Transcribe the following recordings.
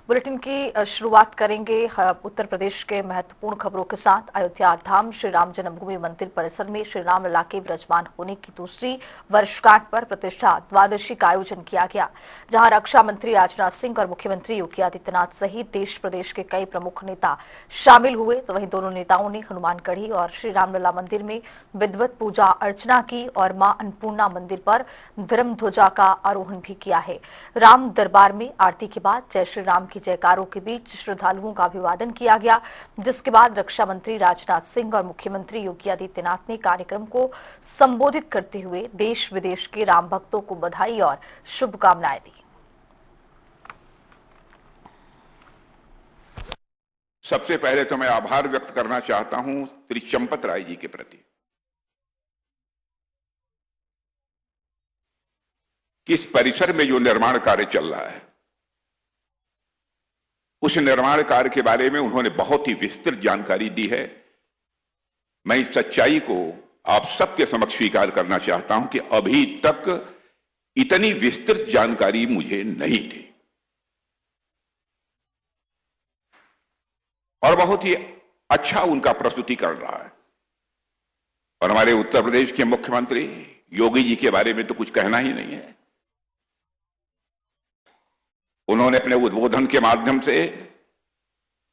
Bulletin की शुरुआत करेंगे उत्तर प्रदेश के महत्वपूर्ण खबरों के साथ। अयोध्या धाम श्री राम जन्मभूमि मंदिर परिसर में श्री राम लला के विराजमान होने की दूसरी वर्षगांठ पर प्रतिष्ठा द्वादशी का आयोजन किया गया, जहां रक्षा मंत्री राजनाथ सिंह और मुख्यमंत्री योगी आदित्यनाथ सहित देश प्रदेश के कई प्रमुख नेता शामिल हुए। तो वहीं दोनों नेताओं ने हनुमानगढ़ी और श्री रामलला मंदिर में विधिवत पूजा अर्चना की और मां अन्नपूर्णा मंदिर पर धर्म ध्वजा का आरोहण भी किया है। राम दरबार में आरती के बाद जय श्री राम की जयकारों के बीच श्रद्धालुओं का अभिवादन किया गया, जिसके बाद रक्षा मंत्री राजनाथ सिंह और मुख्यमंत्री योगी आदित्यनाथ ने कार्यक्रम को संबोधित करते हुए देश विदेश के राम भक्तों को बधाई और शुभकामनाएं दी। सबसे पहले तो मैं आभार व्यक्त करना चाहता हूं श्री चंपत राय जी के प्रति कि इस परिसर में जो निर्माण कार्य चल रहा है, उस निर्माण कार्य के बारे में उन्होंने बहुत ही विस्तृत जानकारी दी है। मैं इस सच्चाई को आप सबके समक्ष स्वीकार करना चाहता हूं कि अभी तक इतनी विस्तृत जानकारी मुझे नहीं थी और बहुत ही अच्छा उनका प्रस्तुतिकरण रहा है। और हमारे उत्तर प्रदेश के मुख्यमंत्री योगी जी के बारे में तो कुछ कहना ही नहीं है। उन्होंने अपने उद्बोधन के माध्यम से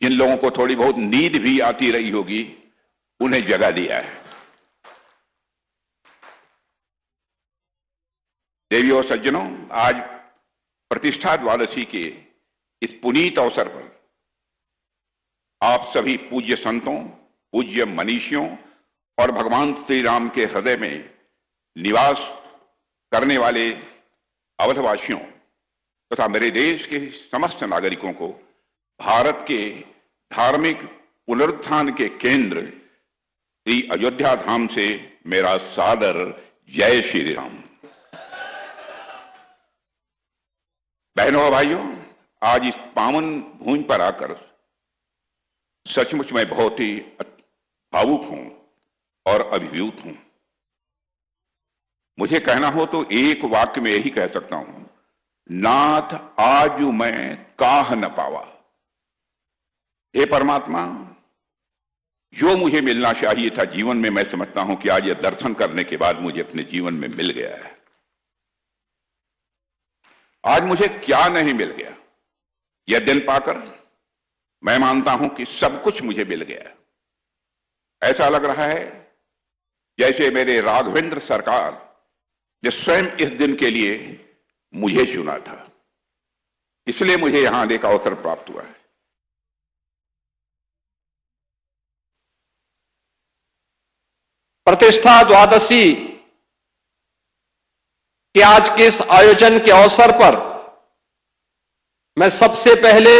जिन लोगों को थोड़ी बहुत नींद भी आती रही होगी, उन्हें जगा दिया है। देवियों और सज्जनों, आज प्रतिष्ठा द्वादशी के इस पुनीत अवसर पर आप सभी पूज्य संतों, पूज्य मनीषियों और भगवान श्री राम के हृदय में निवास करने वाले अवधवासियों तथा मेरे देश के समस्त नागरिकों को भारत के धार्मिक पुनरुत्थान के केंद्र श्री अयोध्या धाम से मेरा सादर जय श्री राम। बहनों और भाइयों, आज इस पावन भूमि पर आकर सचमुच मैं बहुत ही भावुक हूं और अभिभूत हूं। मुझे कहना हो तो एक वाक्य में यही कह सकता हूं, नाथ आज मैं काह न पावा। हे परमात्मा, जो मुझे मिलना चाहिए था जीवन में, मैं समझता हूं कि आज यह दर्शन करने के बाद मुझे अपने जीवन में मिल गया है। आज मुझे क्या नहीं मिल गया, यह दिन पाकर मैं मानता हूं कि सब कुछ मुझे मिल गया। ऐसा लग रहा है जैसे मेरे राघवेंद्र सरकार ने स्वयं इस दिन के लिए मुझे चुना था, इसलिए मुझे यहां आने का अवसर प्राप्त हुआ है। प्रतिष्ठा द्वादशी के आज के इस आयोजन के अवसर पर मैं सबसे पहले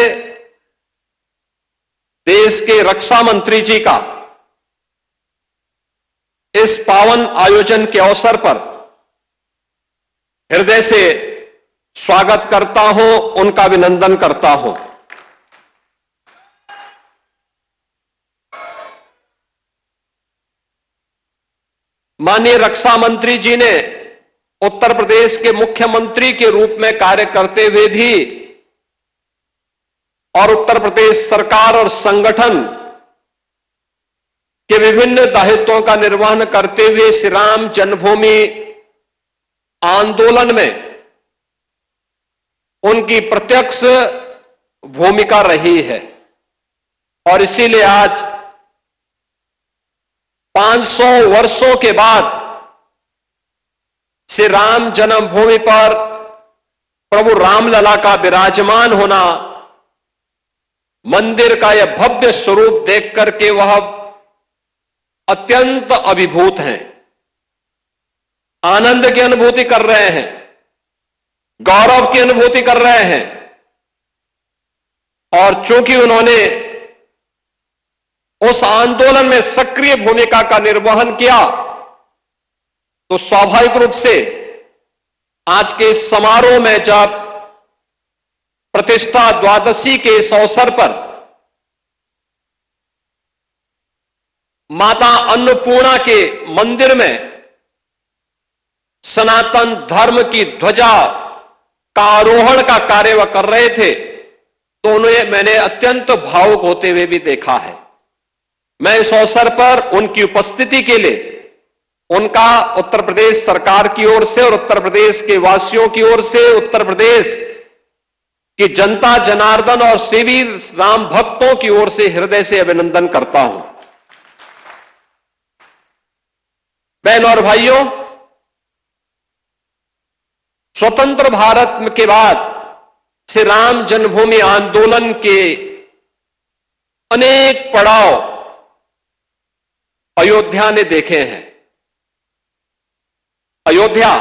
देश के रक्षा मंत्री जी का इस पावन आयोजन के अवसर पर हृदय से स्वागत करता हूं, उनका अभिनंदन करता हूं। माननीय रक्षा मंत्री जी ने उत्तर प्रदेश के मुख्यमंत्री के रूप में कार्य करते हुए भी और उत्तर प्रदेश सरकार और संगठन के विभिन्न दायित्वों का निर्वहन करते हुए श्री राम जन्मभूमि आंदोलन में उनकी प्रत्यक्ष भूमिका रही है। और इसीलिए आज 500 वर्षों के बाद श्री राम जन्मभूमि पर प्रभु रामलला का विराजमान होना, मंदिर का यह भव्य स्वरूप देख करके वह अत्यंत अभिभूत हैं, आनंद की अनुभूति कर रहे हैं, गौरव की अनुभूति कर रहे हैं। और चूंकि उन्होंने उस आंदोलन में सक्रिय भूमिका का निर्वहन किया, तो स्वाभाविक रूप से आज के इस समारोह में जब प्रतिष्ठा द्वादशी के इस अवसर पर माता अन्नपूर्णा के मंदिर में सनातन धर्म की ध्वजा का आरोहण का कार्य वह कर रहे थे, तो उन्हें मैंने अत्यंत भावुक होते हुए भी देखा है। मैं इस अवसर पर उनकी उपस्थिति के लिए उनका उत्तर प्रदेश सरकार की ओर से और उत्तर प्रदेश के वासियों की ओर से, उत्तर प्रदेश की जनता जनार्दन और सेवी राम भक्तों की ओर से हृदय से अभिनंदन करता हूं। बहन और भाइयों, स्वतंत्र भारत के बाद श्री राम जन्मभूमि आंदोलन के अनेक पड़ाव अयोध्या ने देखे हैं। अयोध्या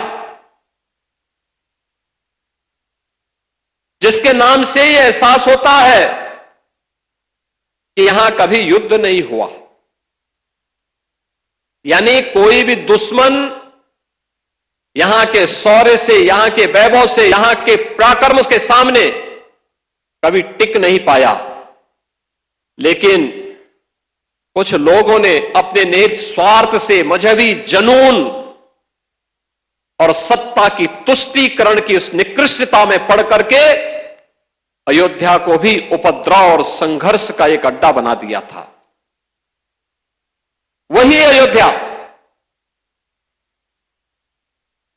जिसके नाम से यह एहसास होता है कि यहां कभी युद्ध नहीं हुआ, यानी कोई भी दुश्मन यहां के शौर्य से, यहां के वैभव से, यहां के पराक्रम के सामने कभी टिक नहीं पाया। लेकिन कुछ लोगों ने अपने निहित स्वार्थ से, मजहबी जनून और सत्ता की तुष्टीकरण की उस निकृष्टता में पड़ करके अयोध्या को भी उपद्रव और संघर्ष का एक अड्डा बना दिया था। वही अयोध्या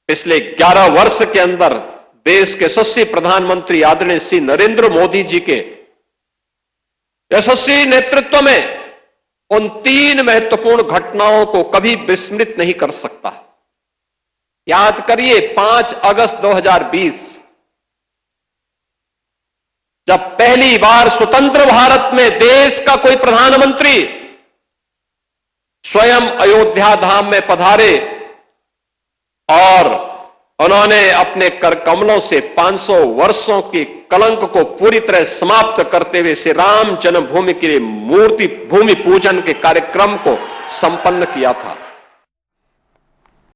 पिछले 11 वर्ष के अंदर देश के यशस्वी प्रधानमंत्री आदरणीय श्री नरेंद्र मोदी जी के यशस्वी नेतृत्व में उन 3 महत्वपूर्ण घटनाओं को कभी विस्मृत नहीं कर सकता। याद करिए, 5 अगस्त 2020 जब पहली बार स्वतंत्र भारत में देश का कोई प्रधानमंत्री स्वयं अयोध्या धाम में पधारे और उन्होंने अपने कर कमलों से 500 वर्षों के कलंक को पूरी तरह समाप्त करते हुए श्री राम जन्मभूमि के लिए मूर्ति भूमि पूजन के कार्यक्रम को संपन्न किया था।